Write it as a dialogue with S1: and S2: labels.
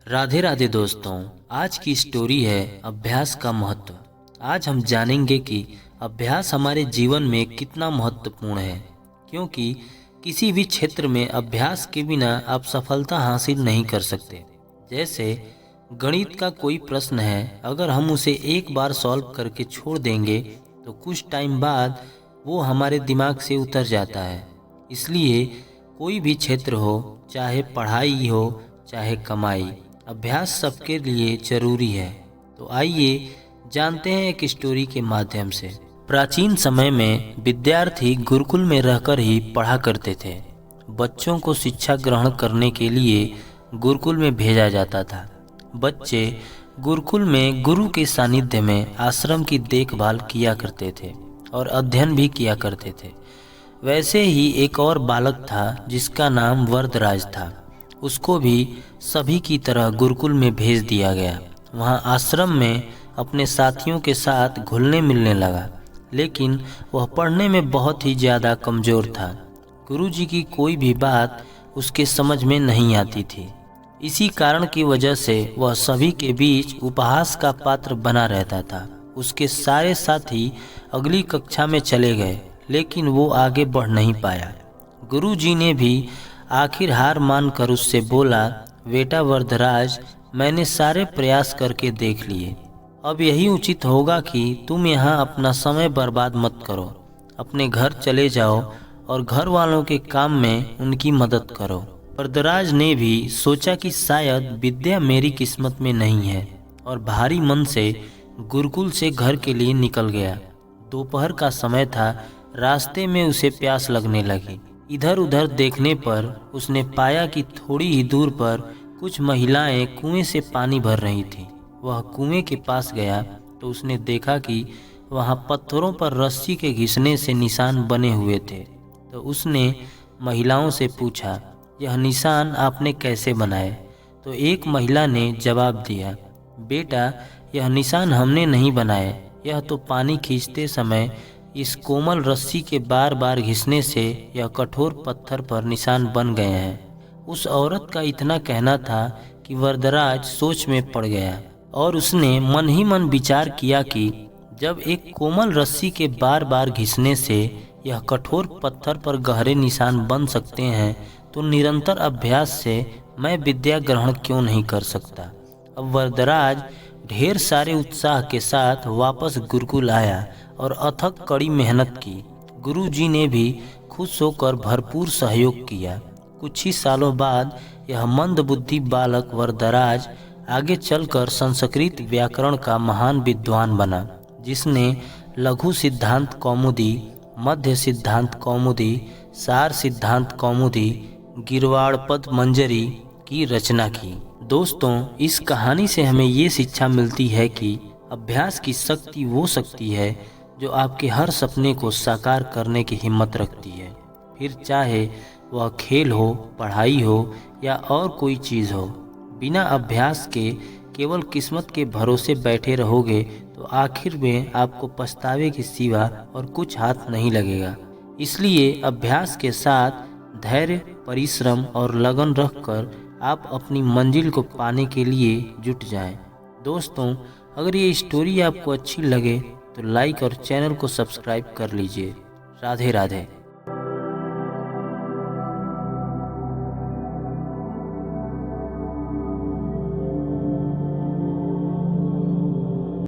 S1: राधे राधे दोस्तों, आज की स्टोरी है अभ्यास का महत्व। आज हम जानेंगे कि अभ्यास हमारे जीवन में कितना महत्वपूर्ण है, क्योंकि किसी भी क्षेत्र में अभ्यास के बिना आप सफलता हासिल नहीं कर सकते। जैसे गणित का कोई प्रश्न है, अगर हम उसे एक बार सॉल्व करके छोड़ देंगे तो कुछ टाइम बाद वो हमारे दिमाग से उतर जाता है। इसलिए कोई भी क्षेत्र हो, चाहे पढ़ाई हो चाहे कमाई, अभ्यास सबके लिए जरूरी है। तो आइए जानते हैं एक स्टोरी के माध्यम से। प्राचीन समय में विद्यार्थी गुरुकुल में रहकर ही पढ़ा करते थे। बच्चों को शिक्षा ग्रहण करने के लिए गुरुकुल में भेजा जाता था। बच्चे गुरुकुल में गुरु के सानिध्य में आश्रम की देखभाल किया करते थे और अध्ययन भी किया करते थे। वैसे ही एक और बालक था जिसका नाम वरदराज था। उसको भी सभी की तरह गुरुकुल में भेज दिया गया। वहाँ आश्रम में अपने साथियों के साथ घुलने मिलने लगा, लेकिन वह पढ़ने में बहुत ही ज़्यादा कमज़ोर था। गुरुजी की कोई भी बात उसके समझ में नहीं आती थी। इसी कारण की वजह से वह सभी के बीच उपहास का पात्र बना रहता था। उसके सारे साथी अगली कक्षा में चले गए, लेकिन वो आगे बढ़ नहीं पाया। गुरुजी ने भी आखिर हार मानकर उससे बोला, बेटा वरदराज, मैंने सारे प्रयास करके देख लिए। अब यही उचित होगा कि तुम यहाँ अपना समय बर्बाद मत करो। अपने घर चले जाओ और घर वालों के काम में उनकी मदद करो। वरदराज ने भी सोचा कि शायद विद्या मेरी किस्मत में नहीं है, और भारी मन से गुरुकुल से घर के लिए निकल गया। दोपहर का समय था। रास्ते में उसे प्यास लगने लगी। इधर उधर देखने पर उसने पाया कि थोड़ी ही दूर पर कुछ महिलाएं कुएं से पानी भर रही थीं। वह कुएं के पास गया तो उसने देखा कि वहां पत्थरों पर रस्सी के घिसने से निशान बने हुए थे। तो उसने महिलाओं से पूछा, यह निशान आपने कैसे बनाए? तो एक महिला ने जवाब दिया, बेटा, यह निशान हमने नहीं बनाए, यह तो पानी खींचते समय इस कोमल रस्सी के बार बार घिसने से यह कठोर पत्थर पर निशान बन गए हैं। उस औरत का इतना कहना था कि वरदराज सोच में पड़ गया और उसने मन ही मन विचार किया कि जब एक कोमल रस्सी के बार बार घिसने से यह कठोर पत्थर पर गहरे निशान बन सकते हैं, तो निरंतर अभ्यास से मैं विद्या ग्रहण क्यों नहीं कर सकता। अब वरदराज ढेर सारे उत्साह के साथ वापस गुरुकुल आया और अथक कड़ी मेहनत की। गुरुजी ने भी खुश होकर भरपूर सहयोग किया। कुछ ही सालों बाद यह मंदबुद्धि बालक वरदराज आगे चलकर संस्कृत व्याकरण का महान विद्वान बना, जिसने लघु सिद्धांत कौमुदी, मध्य सिद्धांत कौमुदी, सार सिद्धांत कौमुदी, गिरवाड़पद मंजरी की रचना की। दोस्तों, इस कहानी से हमें ये शिक्षा मिलती है कि अभ्यास की शक्ति वो शक्ति है जो आपके हर सपने को साकार करने की हिम्मत रखती है। फिर चाहे वह खेल हो, पढ़ाई हो या और कोई चीज़ हो, बिना अभ्यास के केवल किस्मत के भरोसे बैठे रहोगे तो आखिर में आपको पछतावे के सिवा और कुछ हाथ नहीं लगेगा। इसलिए अभ्यास के साथ धैर्य, परिश्रम और लगन रखकर आप अपनी मंजिल को पाने के लिए जुट जाएं। दोस्तों, अगर ये स्टोरी आपको अच्छी लगे तो लाइक और चैनल को सब्सक्राइब कर लीजिए। राधे राधे।